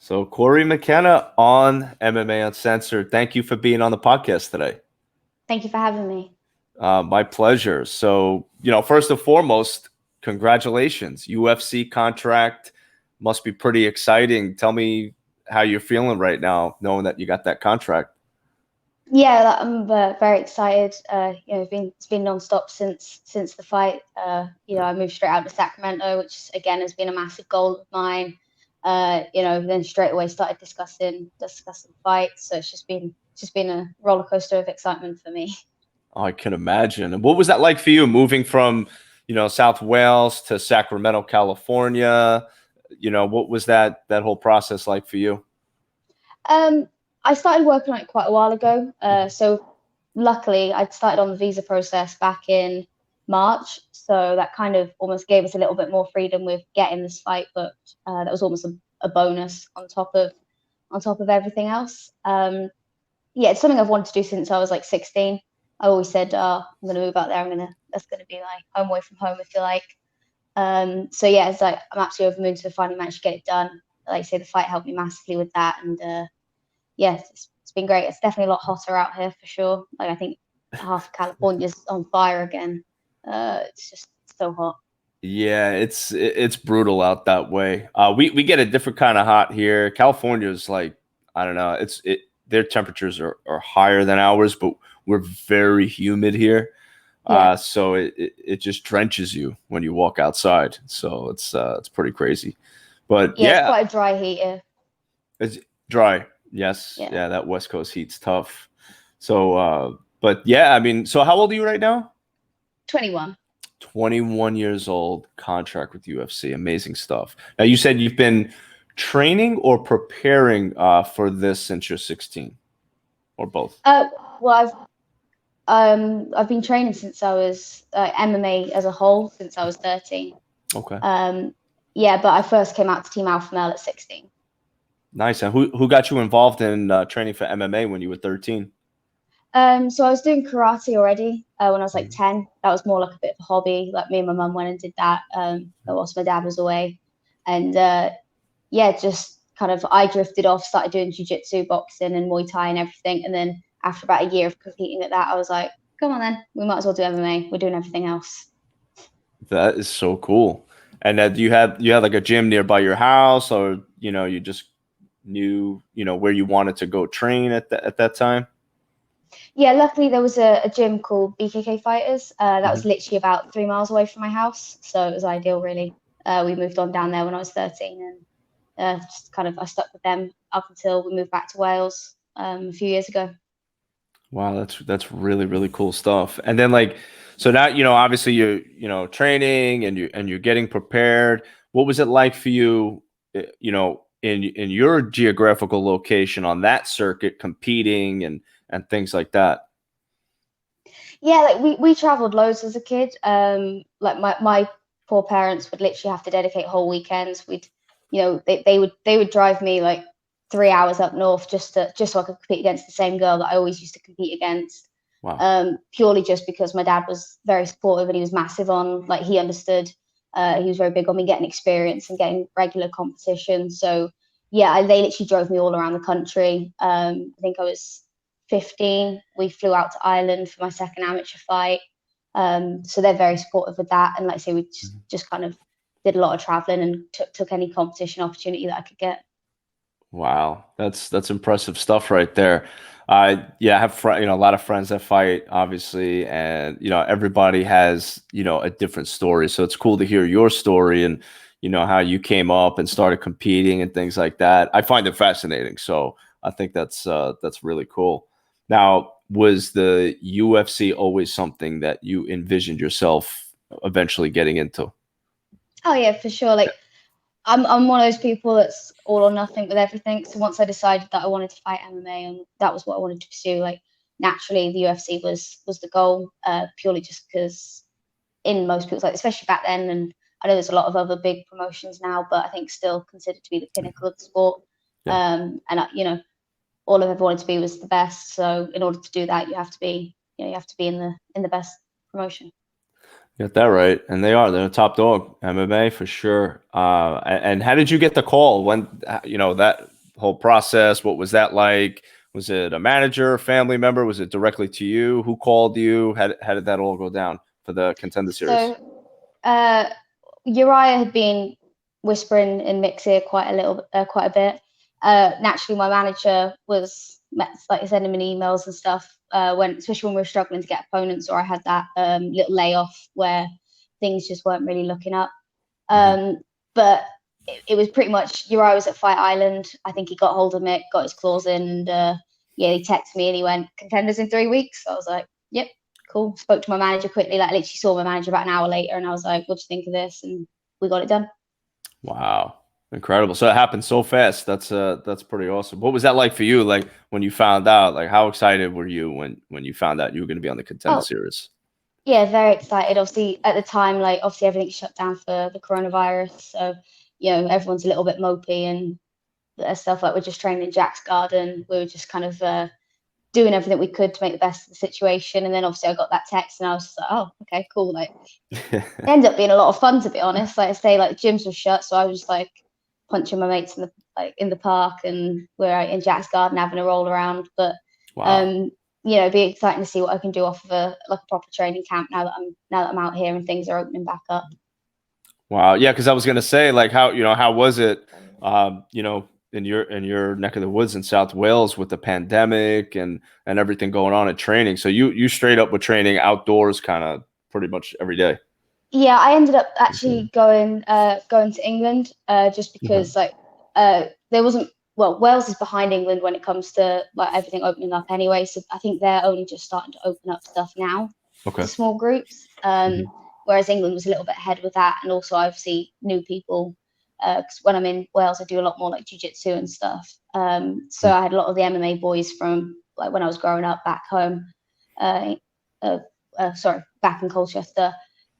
So Cory McKenna on MMA Uncensored. Thank you for being on the podcast today. Thank you for having me. My pleasure. So, first and foremost, congratulations. UFC contract must be pretty exciting. Tell me how you're feeling right now, knowing that you got that contract. Yeah, I'm very excited. It's been nonstop since the fight. I moved straight out to Sacramento, which again has been a massive goal of mine. Then straight away started discussing fights. So it's just been a roller coaster of excitement for me. Oh, I can imagine. And what was that like for you, moving from, South Wales to Sacramento, California? What was that whole process like for you? I started working on it quite a while ago. So luckily, I'd started on the visa process back in March. So that kind of almost gave us a little bit more freedom with getting this fight booked. That was almost a bonus on top of everything else. Yeah, it's something I've wanted to do since I was like 16. I always said, I'm going to move out there. That's going to be like home away from home, if you like. So yeah, it's like I'm absolutely over the moon to finally manage to get it done. Like I say, the fight helped me massively with that, and yeah, it's been great. It's definitely a lot hotter out here for sure. Like I think half of California's on fire again. It's just so hot. Yeah, it's brutal out that way. We get a different kind of hot here. California's like, I don't know, their temperatures are higher than ours, but we're very humid here. Yeah, So it just drenches you when you walk outside. So it's pretty crazy. But yeah, it's yeah, quite a dry heat here. it's dry. Yes. Yeah, Yeah, that West Coast heat's tough. So but yeah, I mean, so how old are you right now? 21. 21 years old, contract with UFC. Amazing stuff. Now, you said you've been training or preparing for this since you're 16, or both? Well, I've been training since I was MMA as a whole since I was 13. Okay. Yeah, but I first came out to Team Alpha Male at 16. Nice. And who got you involved in training for MMA when you were 13? So I was doing karate already when I was like Mhm. 10. That was more like a bit of a hobby. Like me and my mum went and did that whilst my dad was away. And yeah, just kind of I drifted off, started doing jiu-jitsu, boxing and Muay Thai and everything. And then after about a year of competing at that, I was like, come on then, we might as well do MMA. We're doing everything else. That is so cool. And do you had like a gym nearby your house, or you just knew where you wanted to go train at that time? Yeah, luckily there was a gym called BKK Fighters. That was Mhm. literally about 3 miles away from my house. So it was ideal, really. We moved on down there when I was 13 and just kind of I stuck with them up until we moved back to Wales a few years ago. Wow, that's really really cool stuff. And then like, so now obviously you're training and you're getting prepared. What was it like for you, in your geographical location on that circuit, competing and things like that? Yeah, like we traveled loads as a kid. Like my poor parents would literally have to dedicate whole weekends. They would drive me like 3 hours up north just so I could compete against the same girl that I always used to compete against. Wow. Purely just because my dad was very supportive and he was massive on like he understood. He was very big on me getting experience and getting regular competition. So yeah, they literally drove me all around the country. I think I was 15. We flew out to Ireland for my second amateur fight. So they're very supportive with that. And like I say, we just kind of did a lot of traveling and took any competition opportunity that I could get. Wow, that's impressive stuff right there. Yeah, I have a lot of friends that fight, obviously, and everybody has a different story. So it's cool to hear your story and how you came up and started competing and things like that. I find it fascinating. So I think that's really cool. Now, was the UFC always something that you envisioned yourself eventually getting into? Oh yeah, for sure. Like I'm one of those people that's all or nothing with everything. So once I decided that I wanted to fight MMA and that was what I wanted to pursue, like naturally the UFC was the goal, purely just because in most people's like, especially back then, and I know there's a lot of other big promotions now, but I think still considered to be the pinnacle of the sport. Yeah. All I've ever wanted to be was the best. So in order to do that, you have to be in the best promotion. Get that right, and they're a top dog, MMA for sure. And how did you get the call when that whole process? What was that like? Was it a manager, family member? Was it directly to you? Who called you? How did that all go down for the Contender series? So uh, Uriah had been whispering in Mix ear quite a bit. Naturally, my manager was like sending me emails and stuff especially when we were struggling to get opponents, or I had that little layoff where things just weren't really looking up. Mhm. But it was pretty much Uriah was at Fight Island. I think he got hold of Mick, got his claws in, and yeah, he texted me and he went, "Contenders in 3 weeks." So I was like, "Yep, cool." Spoke to my manager quickly. Like, I literally saw my manager about an hour later, and I was like, "What do you think of this?" And we got it done. Wow. Incredible. So it happened so fast. That's pretty awesome. What was that like for you? Like when you found out, like how excited were you when you found out you were going to be on the Contender Oh, series? yeah, very excited. Obviously, at the time, like obviously everything's shut down for the coronavirus, so everyone's a little bit mopey and stuff. Like we're just training in Jack's garden. We were just kind of doing everything we could to make the best of the situation. And then obviously I got that text and I was just like, oh, okay, cool. Like it ended up being a lot of fun, to be honest. Like I say, like gyms were shut, so I was just like punching my mates in the park, and we're out in Jack's garden having a roll around. But Wow. um, it'd be exciting to see what I can do off of a proper training camp now that I'm out here and things are opening back up. Wow. Yeah, because I was gonna say, like, how was it, in your neck of the woods in South Wales with the pandemic and everything going on at training. So you straight up were training outdoors kind of pretty much every day. Yeah, I ended up Mhm. actually going to England just Mhm. because there wasn't Wales is behind England when it comes to like everything opening up anyway. So I think they're only just starting to open up stuff now Okay. to small groups. Mhm. Whereas England was a little bit ahead with that, and also obviously new people. Because when I'm in Wales, I do a lot more like jiu-jitsu and stuff. So Mm. I had a lot of the MMA boys from like when I was growing up back home. Uh, uh, sorry, back in Colchester.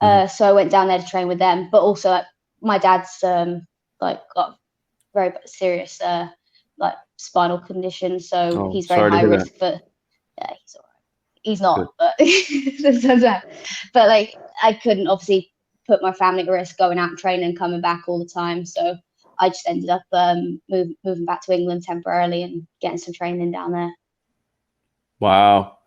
Mhm. So I went down there to train with them. But also, like, my dad's like got very serious like spinal condition, so Oh, he's very sorry to high hear that. risk. But yeah, he's all right. He's not, Good. but but like I couldn't obviously put my family at risk going out and training and coming back all the time. So I just ended up moving back to England temporarily and getting some training down there. Wow.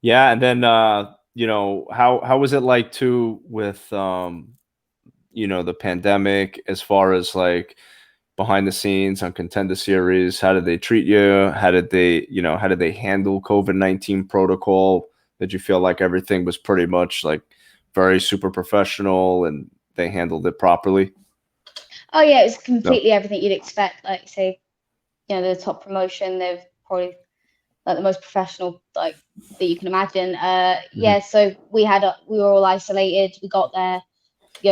Yeah, and then how was it like too with the pandemic as far as like behind the scenes on Contender series? How did they treat you? How did they handle COVID-19 protocol? Did you feel like everything was pretty much like very super professional and they handled it properly? Oh yeah, it was No. completely everything you'd expect. Like say, the top promotion. They've probably like the most professional like that you can imagine. Mhm. Yeah, so we were all isolated. We got there,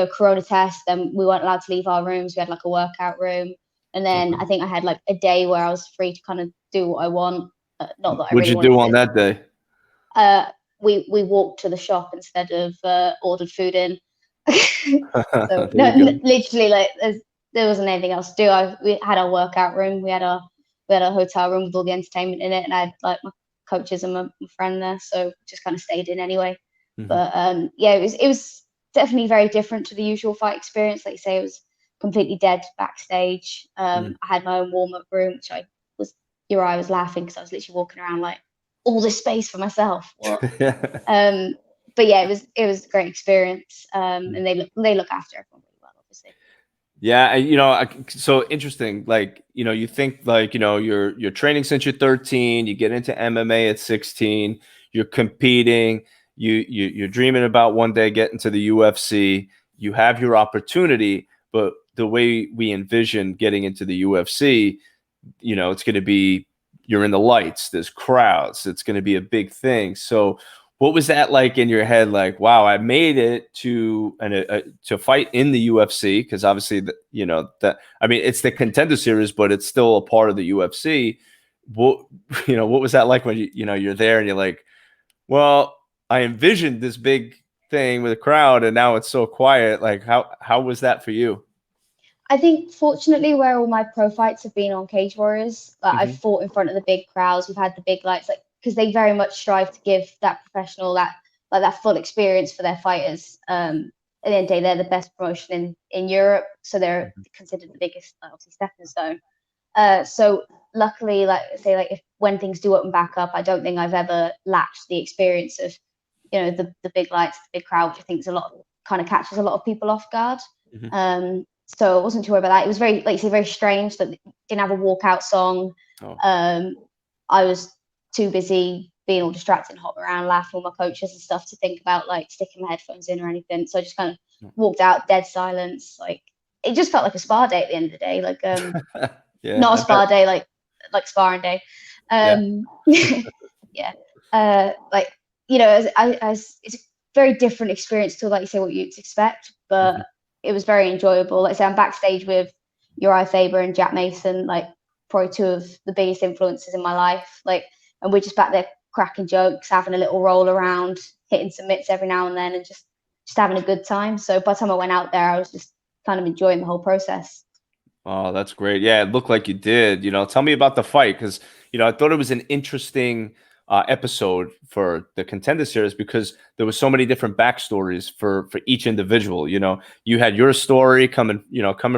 corona test, then we weren't allowed to leave our rooms. We had like a workout room, and then Okay. I think I had like a day where I was free to kind of do what I want. Not that I What'd really you wanted do on to. that day? We walked to the shop instead of ordered food in. So There no, you go. literally, like there wasn't anything else to do. We had our workout room. We had a hotel room with all the entertainment in it, and I had like my coaches and my friend there, so just kind of stayed in anyway. Mhm. But yeah, it was definitely very different to the usual fight experience. Like you say, it was completely dead backstage. Mhm. I had my own warm up room, which was Uriah was laughing because I was literally walking around like all this space for myself. What? Um, but yeah, it was a great experience. And they look after everyone really well, obviously. Yeah, so interesting. Like, you think like, you're training since you're 13, you get into MMA at 16, you're competing, you're dreaming about one day getting to the UFC, you have your opportunity, but the way we envision getting into the UFC, it's going to be you're in the lights, there's crowds, it's going to be a big thing. So what was that like in your head? Like, wow, I made it to fight in the UFC, because obviously, that I mean, it's the Contender series, but it's still a part of the UFC. What what was that like when you're there and you're like, well, I envisioned this big thing with a crowd, and now it's so quiet. Like, how was that for you? I think fortunately where all my pro fights have been on Cage Warriors, like I've Hmm. fought in front of the big crowds, we've had the big lights, like because they very much strive to give that professional that full experience for their fighters. At the end of the day, they're the best promotion in Europe, so they're considered the biggest, obviously stepping stone. So luckily, like say, like if when things do open back up, I don't think I've ever lacked the experience of, the big lights, the big crowd, which I think is a lot kind of catches a lot of people off guard. Mhm. So I wasn't too worried about that. It was very, like you say, very strange that they didn't have a walkout song. Oh. I was too busy being all distracted and hopping around, laughing with my coaches and stuff to think about like sticking my headphones in or anything. So I just kind of walked out, dead silence. Like it just felt like a spa day at the end of the day. Like Yeah, not a I bet. spa day, like sparring day. Yeah. Yeah. Like as it's a very different experience to, like you say, what you'd expect, Mhm. but it was very enjoyable. Like I say, I'm backstage with Uriah Faber and Jack Mason, like probably two of the biggest influences in my life. Like, and we're just back there cracking jokes, having a little roll around, hitting some mitts every now and then, and just having a good time. So by the time I went out there, I was just kind of enjoying the whole process. Oh, that's great. Yeah, it looked like you did. Tell me about the fight because, I thought it was an interesting episode for the Contender series because there was so many different backstories for each individual. You had your story coming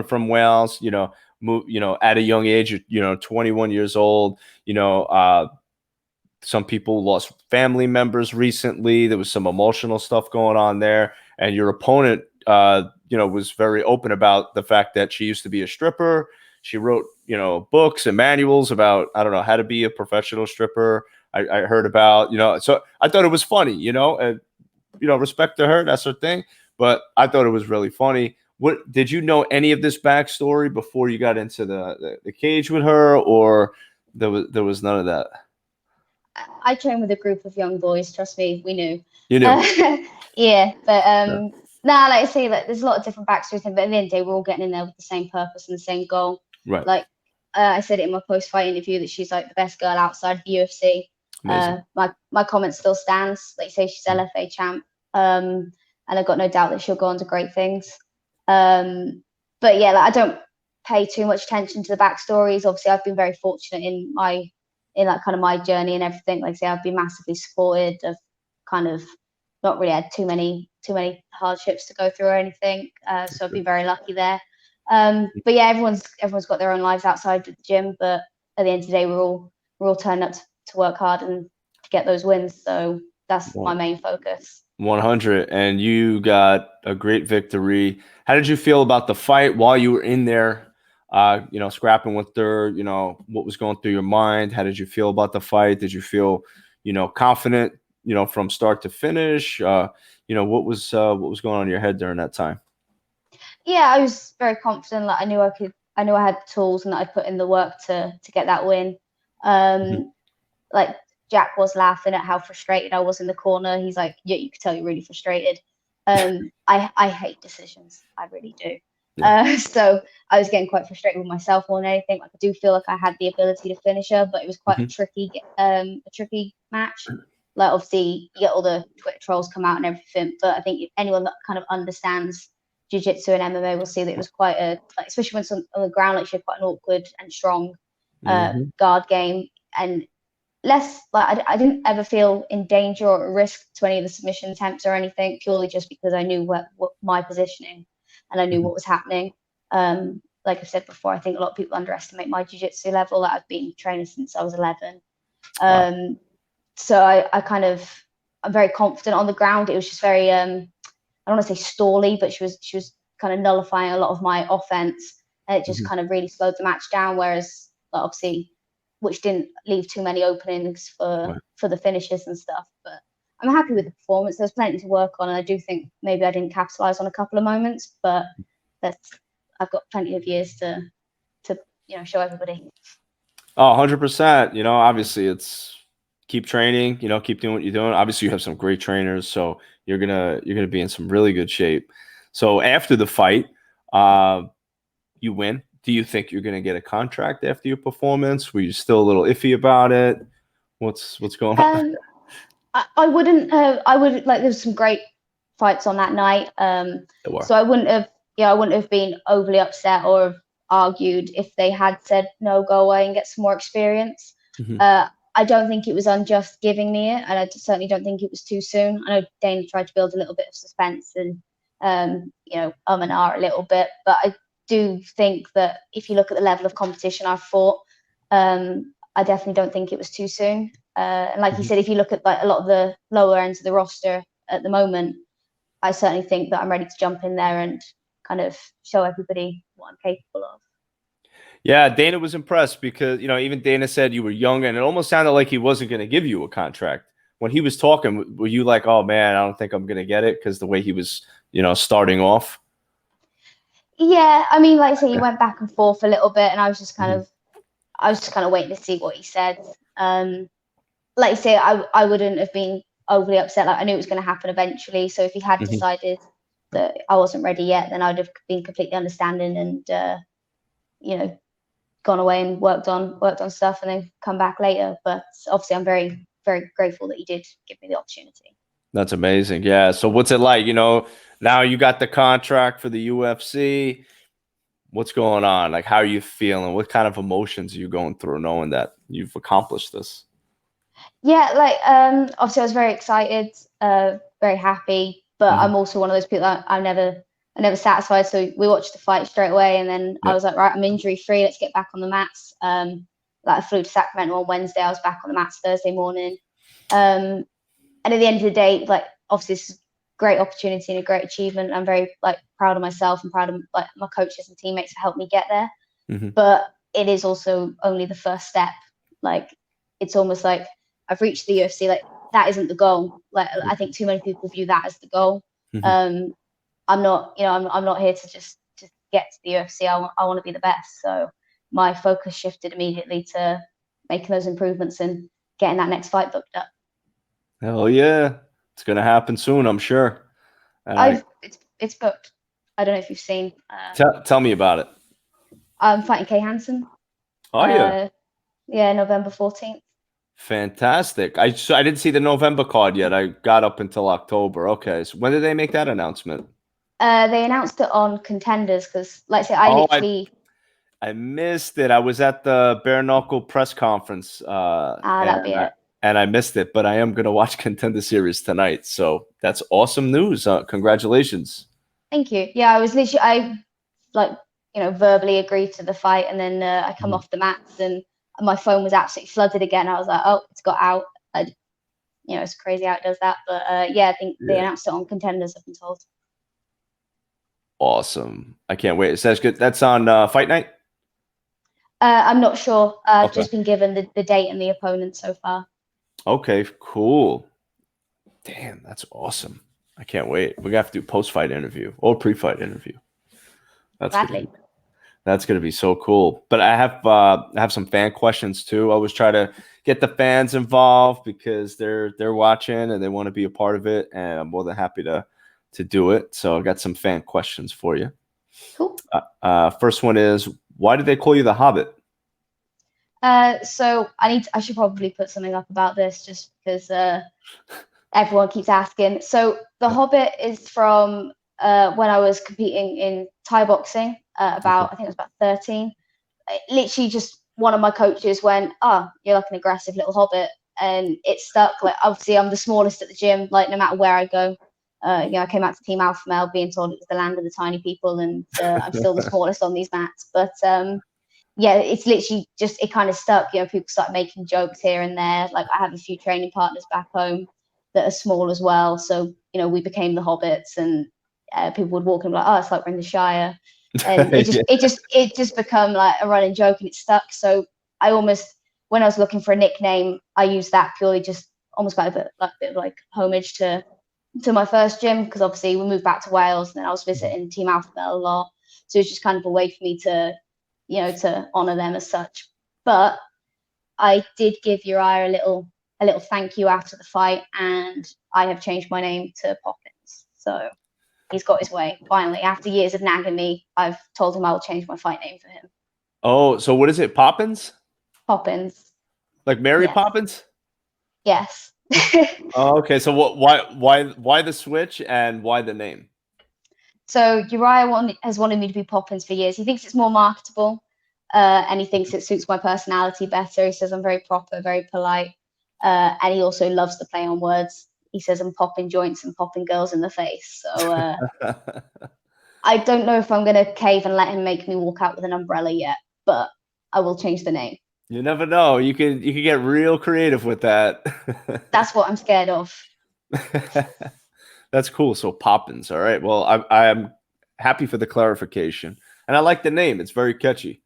from Wales. At a young age, 21 years old. Some people lost family members recently. There was some emotional stuff going on there, and your opponent, was very open about the fact that she used to be a stripper. She wrote, books and manuals about, I don't know, how to be a professional stripper. I heard about, so I thought it was funny, and respect to her, that's her thing. But I thought it was really funny. What did you know any of this backstory before you got into the cage with her, or there was none of that? I trained with a group of young boys. Trust me, we knew. You knew. Uh, yeah, but Yeah. nah, like I say, like there's a lot of different backstories, but at the end of the day, we're all getting in there with the same purpose and the same goal. Right. Like I said it in my post-fight interview that she's like the best girl outside of the UFC. Amazing. My comment still stands. Like you say, she's LFA champ, and I've got no doubt that she'll go on to great things. But yeah, like I don't pay too much attention to the backstories. Obviously, I've been very fortunate in like kind of my journey and everything. Like I say, I've been massively supported. I've kind of not really had too many hardships to go through or anything. So I've been very lucky there. But yeah, everyone's got their own lives outside of the gym. But at the end of the day, we're all turning up to work hard and to get those wins. So that's my main focus. 100, and you got a great victory. How did you feel about the fight while you were in there? Scrapping with her. What was going through your mind? How did you feel about the fight? Did you feel, confident? From start to finish. What was going on in your head during that time? Yeah, I was very confident. Like I knew I could. I knew I had the tools and that I'd put in the work to get that win. Mhm. Like Jack was laughing at how frustrated I was in the corner. He's like, yeah, you could tell you're really frustrated. I hate decisions. I really do. Yeah. So I was getting quite frustrated with myself more than anything. Like I do feel like I had the ability to finish her, but it was quite Mhm. a tricky match. Like obviously you get all the Twitter trolls come out and everything, but I think anyone that kind of understands jiu-jitsu and MMA will see that it was quite like, especially when it's on the ground, like she had quite an awkward and strong Mhm. guard game, and less like I didn't ever feel in danger or at risk to any of the submission attempts or anything, purely just because I knew what my positioning and I knew Mhm. what was happening. Like I said before, I think a lot of people underestimate my jiu-jitsu level. Like I've been training since I was 11. Wow. So I kind of I'm very confident on the ground. It was just very I don't want to say stally, but she was kind of nullifying a lot of my offense, and it just Mhm. kind of really slowed the match down. Whereas like, obviously, which didn't leave too many openings for Right. for the finishes and stuff. But I'm happy with the performance. There's plenty to work on, and I do think maybe I didn't capitalize on a couple of moments, but that's I've got plenty of years to show everybody. Oh, 100%. Obviously it's keep training, keep doing what you're doing. Obviously you have some great trainers, so you're gonna be in some really good shape. So after the fight, uh, you win. Do you think you're gonna get a contract after your performance? Were you still a little iffy about it? What's going on? Um, I wouldn't have. I would like. There was some great fights on that night. There were. So I wouldn't have. Yeah, I wouldn't have been overly upset or have argued if they had said no, go away and get some more experience. Mhm. I don't think it was unjust giving me it, and I certainly don't think it was too soon. I know Dana tried to build a little bit of suspense and and ah a little bit, but I do think that if you look at the level of competition I've fought, I definitely don't think it was too soon. And like you said, if you look at like a lot of the lower ends of the roster at the moment, I certainly think that I'm ready to jump in there and kind of show everybody what I'm capable of. Yeah, Dana was impressed because, even Dana said you were young, and it almost sounded like he wasn't going to give you a contract. When he was talking, were you like, oh man, I don't think I'm going to get it, because the way he was, starting off? Yeah, I mean, like I say, he went back and forth a little bit, and I was just kind Mhm. of, waiting to see what he said. Like I say, I wouldn't have been overly upset. Like I knew it was going to happen eventually. So if he had Mhm. decided that I wasn't ready yet, then I'd have been completely understanding and you know gone away and worked on stuff and then come back later. But obviously, I'm very very grateful that he did give me the opportunity. That's amazing. Yeah. So what's it like? Now you got the contract for the UFC. What's going on? Like, how are you feeling? What kind of emotions are you going through knowing that you've accomplished this? Yeah, like obviously I was very excited, very happy, but Hmm. I'm also one of those people that I'm never satisfied. So we watched the fight straight away, and then I Yeah. was like, right, I'm injury free. Let's get back on the mats. Like I flew to Sacramento on Wednesday. I was back on the mats Thursday morning. Um, and at the end of the day, like obviously this is a great opportunity and a great achievement. I'm very like proud of myself and proud of like my coaches and teammates who helped me get there. Hmm. But it is also only the first step. Like it's almost like I've reached the UFC. Like that isn't the goal. Like I think too many people view that as the goal. Hmm. Um, I'm not, I'm not here to just get to the UFC. I want to be the best. So my focus shifted immediately to making those improvements and getting that next fight booked up. Hell yeah. It's going to happen soon, I'm sure. And It's booked. I don't know if you've seen. tell me about it. I'm fighting Kay Hansen. Oh, yeah. Uh, yeah, November 14th. Fantastic. I didn't see the November card yet. I got up until October. Okay. So when did they make that announcement? They announced it on Contenders because, like I said, I Oh, literally I missed it. I was at the bare knuckle press conference, that'll be it. and I missed it. But I am gonna watch Contender Series tonight, so that's awesome news. Congratulations. Thank you. Yeah, I was literally I like verbally agreed to the fight, and then I come Mhm. off the mats and my phone was absolutely flooded again. I was like, oh, it's got out. It's crazy how it does that, but yeah, I think they Yeah, announced it on Contenders. I've been told. awesome. I can't wait. So that's good. That's on Fight Night. I'm not sure. I've Okay. just been given the date and the opponent so far. Okay. Cool. Damn, that's awesome. I can't wait. We're gonna have to do post-fight interview or pre-fight interview. That's gonna be Gladly. That's gonna be so cool. But I have some fan questions too. I always try to get the fans involved because they're watching and they want to be a part of it, and I'm more than happy to do it. So I got some fan questions for you. Cool. First one is, why did they call you the Hobbit? So I should probably put something up about this just because everyone keeps asking. So the Yeah. Hobbit is from when I was competing in Thai boxing. Okay. About I think it was about 13. Literally, just one of my coaches went, "Oh, you're like an aggressive little Hobbit," and it stuck. Like obviously, I'm the smallest at the gym. Like no matter where I go, I came out to Team Alpha Male being told it was the land of the tiny people, and I'm still the smallest on these mats. But yeah, it's literally just it kind of stuck. People started making jokes here and there. Like I have a few training partners back home that are small as well. So we became the Hobbits, and people would walk in and be like, "Oh, it's like we're in the Shire," and Yeah. it just become like a running joke, and it stuck. So I almost when I was looking for a nickname, I used that purely just almost like a bit of like homage to my first gym because obviously we moved back to Wales and then I was visiting Team Alpha Male a lot. So it's just kind of a way for me to to honour them as such. But I did give Uriah a little thank you after the fight, and I have changed my name to Poppins. So he's got his way finally. After years of nagging me, I've told him I will change my fight name for him. Oh, so what is it? Poppins? Poppins. Like Mary Yes. Poppins? Yes. Oh, okay. So why the switch and why the name? So Uriah has wanted me to be Poppins for years. He thinks it's more marketable, and he thinks it suits my personality better. He says I'm very proper, very polite, and he also loves the play on words. He says I'm popping joints and popping girls in the face. So I don't know if I'm going to cave and let him make me walk out with an umbrella yet, but I will change the name. You never know. You can get real creative with that. That's what I'm scared of. That's cool. So Poppins. All right. Well, I am happy for the clarification, and I like the name. It's very catchy,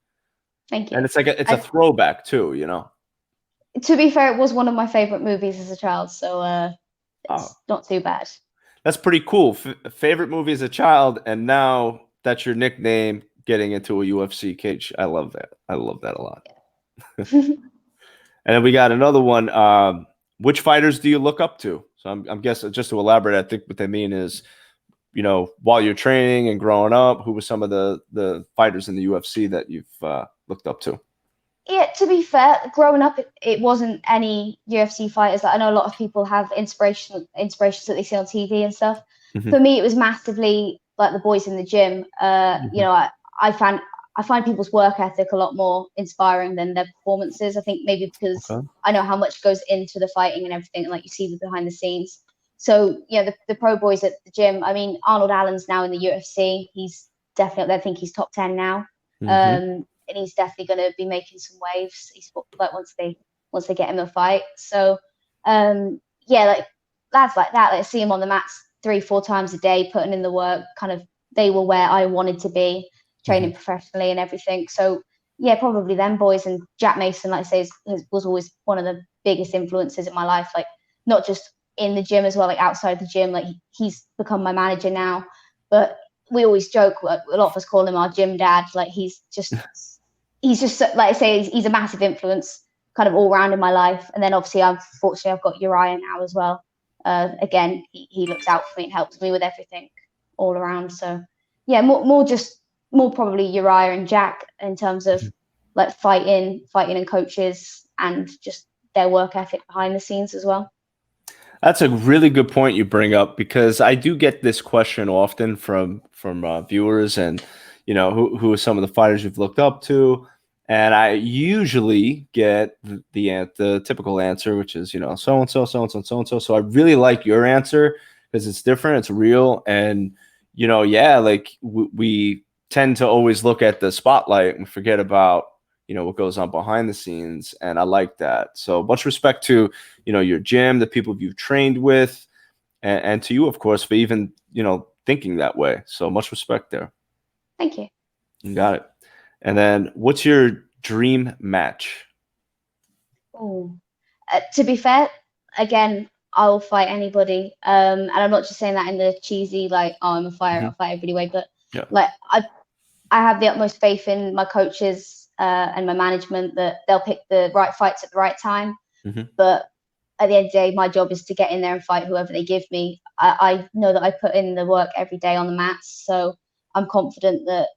Thank and you. it's a throwback too. You know. To be fair, it was one of my favorite movies as a child, so Oh, it's not too bad. that's pretty cool. Favorite movie as a child, and now that's your nickname. Getting into a UFC cage. I love that. I love that a lot. And then we got another one. Which fighters do you look up to? So I'm guessing, just to elaborate, I think what they mean is, while you're training and growing up, who were some of the fighters in the UFC that you've looked up to? Yeah, to be fair, growing up, it wasn't any UFC fighters. Like, I know a lot of people have inspirations that they see on TV and stuff. Hmm. For me, it was massively like the boys in the gym. Hmm. I find people's work ethic a lot more inspiring than their performances. I think maybe because Okay. I know how much goes into the fighting and everything, and like you see the behind the scenes. So yeah, the pro boys at the gym. I mean, Arnold Allen's now in the UFC. He's definitely, I think he's top 10 now. Hmm. And he's definitely going to be making some waves. He's like once they get him a fight. So yeah, like lads like that, like see him on the mats 3-4 times a day, putting in the work. Kind of, they were where I wanted to be, Hmm. training professionally and everything. So yeah, probably them boys. And Jack Mason, like I say, was always one of the biggest influences in my life. Like not just in the gym as well, like outside the gym. Like he's become my manager now, but we always joke. A lot of us call him our gym dad. Like he's just like I say, he's a massive influence, kind of all around in my life. And then obviously, I've got Uriah now as well. Again, he looks out for me and helps me with everything all around. So yeah, more probably Uriah and Jack in terms of like fighting and coaches and just their work ethic behind the scenes as well. That's a really good point you bring up, because I do get this question often from viewers, and who are some of the fighters you've looked up to, and I usually get the typical answer, which is so and so, so and so, so and so. So I really like your answer because it's different, it's real, and yeah, like we tend to always look at the spotlight and forget about what goes on behind the scenes, and I like that. So much respect to your gym, the people you've trained with, and to you, of course, for even thinking that way. So much respect there. Thank you. You got it. And then, what's your dream match? Oh, to be fair, again, I'll fight anybody. And I'm not just saying that in the cheesy like, oh, I'm a fighter, I'll Hmm. fight everybody way, but Yeah. like I have the utmost faith in my coaches and my management that they'll pick the right fights at the right time. Hmm. But at the end of the day, my job is to get in there and fight whoever they give me. I know that I put in the work every day on the mats, so I'm confident that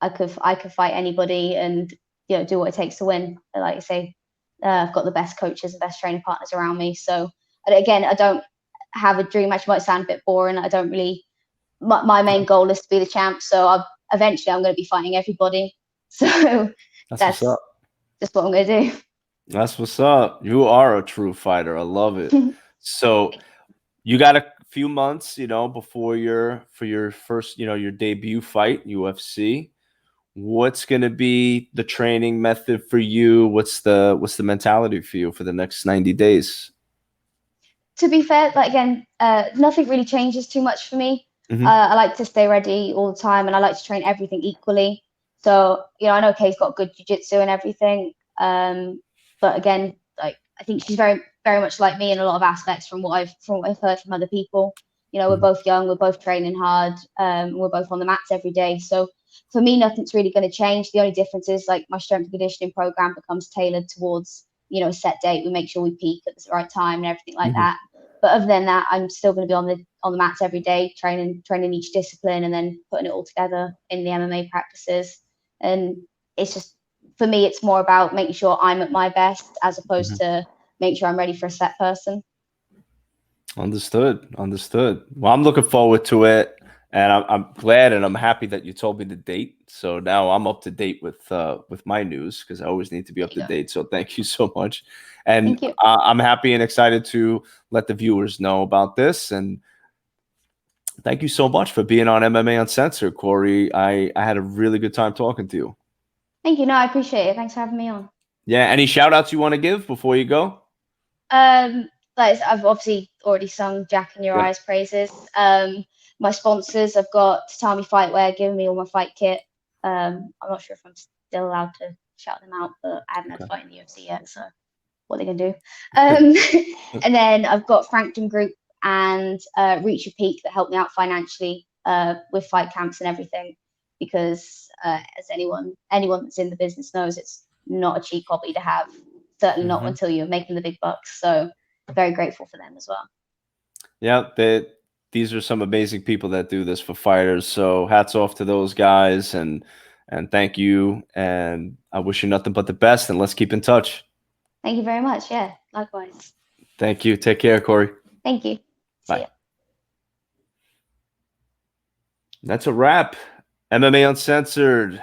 I could fight anybody and do what it takes to win. Like I say, I've got the best coaches and best training partners around me. So again, I don't have a dream match. It might sound a bit boring. I don't really. My main goal is to be the champ. So eventually I'm going to be fighting everybody. So That's what's that's up. just what I'm going to That's what's up. You are a true fighter. I love it. do. So you got a few months, before your first, your debut fight, UFC. What's going to be the training method for you? What's the mentality for you for the next 90 days? To be fair, like again, nothing really changes too much for me. Hmm. I like to stay ready all the time, and I like to train everything equally. So I know Kay's got good jiu-jitsu and everything, but again, like I think she's very very much like me in a lot of aspects from what I've heard from other people. We're Hmm. both young, we're both training hard, we're both on the mats every day. So for me, nothing's really going to change. The only difference is like my strength and conditioning program becomes tailored towards a set date. We make sure we peak at the right time and everything like Hmm. that. But other than that, I'm still going to be on the mats every day, training each discipline, and then putting it all together in the MMA practices. And it's just for me, it's more about making sure I'm at my best as opposed Hmm. to making sure I'm ready for a set person. Understood. Understood. Well, I'm looking forward to it, and I'm glad and I'm happy that you told me the date. So now I'm up to date with my news, because I always need to be There up you to go. date. So thank you so much, and Thank you. I'm happy and excited to let the viewers know about this. And thank you so much for being on MMA Uncensored, Cory. I had a really good time talking to you. Thank you. No, I appreciate it. Thanks for having me on. Yeah. Any shout outs you want to give before you go? Like I've obviously already sung Jack in Your Yeah. Eyes praises. My sponsors, I've got Tatami Fightwear giving me all my fight kit. I'm not sure if I'm still allowed to shout them out, but I haven't had a Okay. fight in the UFC yet, so what are they gonna do? Um, and then I've got Frankton Group and Reach Your Peak that helped me out financially with fight camps and everything, because as anyone that's in the business knows, it's not a cheap hobby to have. Certainly not Mhm. until you're making the big bucks. So very grateful for them as well. Yeah, these are some amazing people that do this for fighters. So hats off to those guys, and thank you. And I wish you nothing but the best. And let's keep in touch. Thank you very much. Yeah, likewise. Thank you. Take care, Cory. Thank you. See Bye. ya. That's a wrap. MMA Uncensored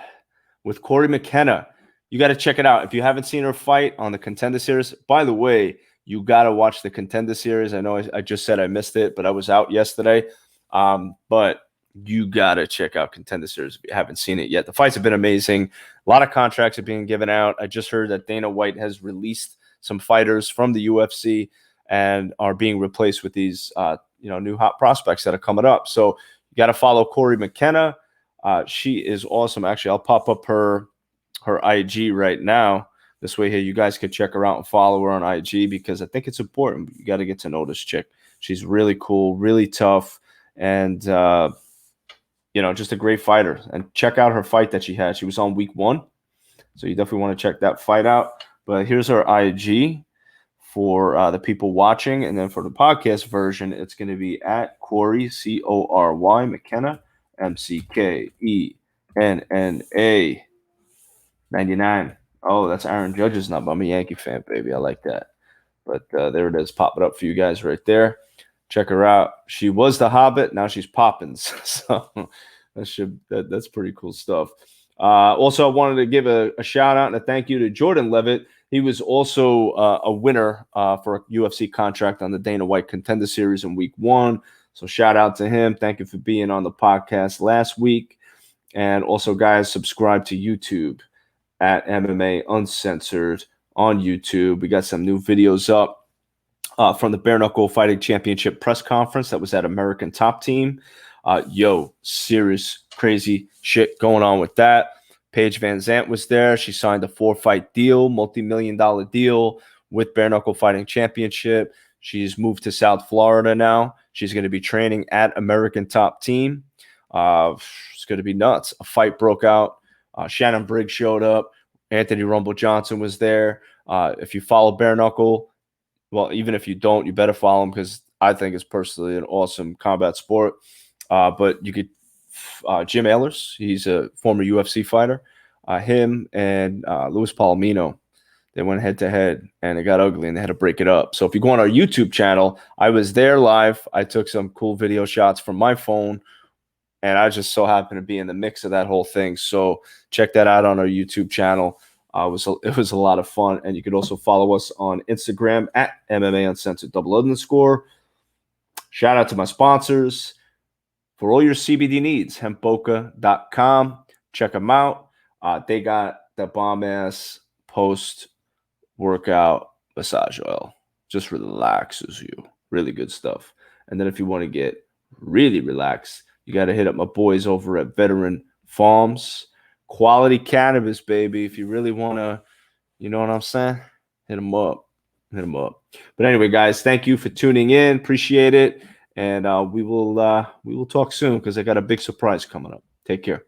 with Cory McKenna. You got to check it out. If you haven't seen her fight on the Contender Series, by the way, you got to watch the Contender Series. I know I just said I missed it, but I was out yesterday. But you got to check out Contender Series if you haven't seen it yet. The fights have been amazing. A lot of contracts are being given out. I just heard that Dana White has released some fighters from the UFC and are being replaced with these new hot prospects that are coming up. So you got to follow Cory McKenna. She is awesome. Actually, I'll pop up her IG right now. This way here, you guys can check her out and follow her on IG, because I think it's important. You got to get to know this chick. She's really cool, really tough, and just a great fighter. And check out her fight that she had. She was on week 1, so you definitely want to check that fight out. But here's her IG for the people watching, and then for the podcast version, it's going to be at Cory Cory McKenna McKenna 99. Oh, that's Aaron Judge's number. I'm a Yankee fan, baby. I like that. But there it is. Pop it up for you guys right there. Check her out. She was the Hobbit. Now she's Poppins. So that's pretty cool stuff. Also, I wanted to give a shout out and a thank you to Jordan Levitt. He was also a winner for a UFC contract on the Dana White Contender Series in week 1. So shout out to him. Thank you for being on the podcast last week. And also, guys, subscribe to YouTube at MMA Uncensored on YouTube. We got some new videos up from the Bare Knuckle Fighting Championship press conference that was at American Top Team. Serious, crazy shit going on with that. Paige Van Zant was there. She signed a 4-fight deal, multi-million-dollar deal with Bare Knuckle Fighting Championship. She's moved to South Florida now. She's going to be training at American Top Team. It's going to be nuts. A fight broke out. Shannon Briggs showed up. Anthony Rumble Johnson was there. If you follow Bare Knuckle, well, even if you don't, you better follow him, because I think it's personally an awesome combat sport. But you could Jim Ehlers, he's a former UFC fighter. Him and Luis Palomino, they went head to head, and it got ugly, and they had to break it up. So if you go on our YouTube channel, I was there live. I took some cool video shots from my phone, and I just so happened to be in the mix of that whole thing. So check that out on our YouTube channel. It was a lot of fun, and you could also follow us on Instagram at MMA Uncensored _. Shout out to my sponsors for all your CBD needs, hempboca.com. Check them out. They got the bomb ass post workout massage oil. Just relaxes you. Really good stuff. And then if you want to get really relaxed, you got to hit up my boys over at Veteran Farms. Quality cannabis, baby. If you really want to, you know what I'm saying? Hit them up. Hit them up. But anyway, guys, thank you for tuning in. Appreciate it. And we will talk soon, because I got a big surprise coming up. Take care.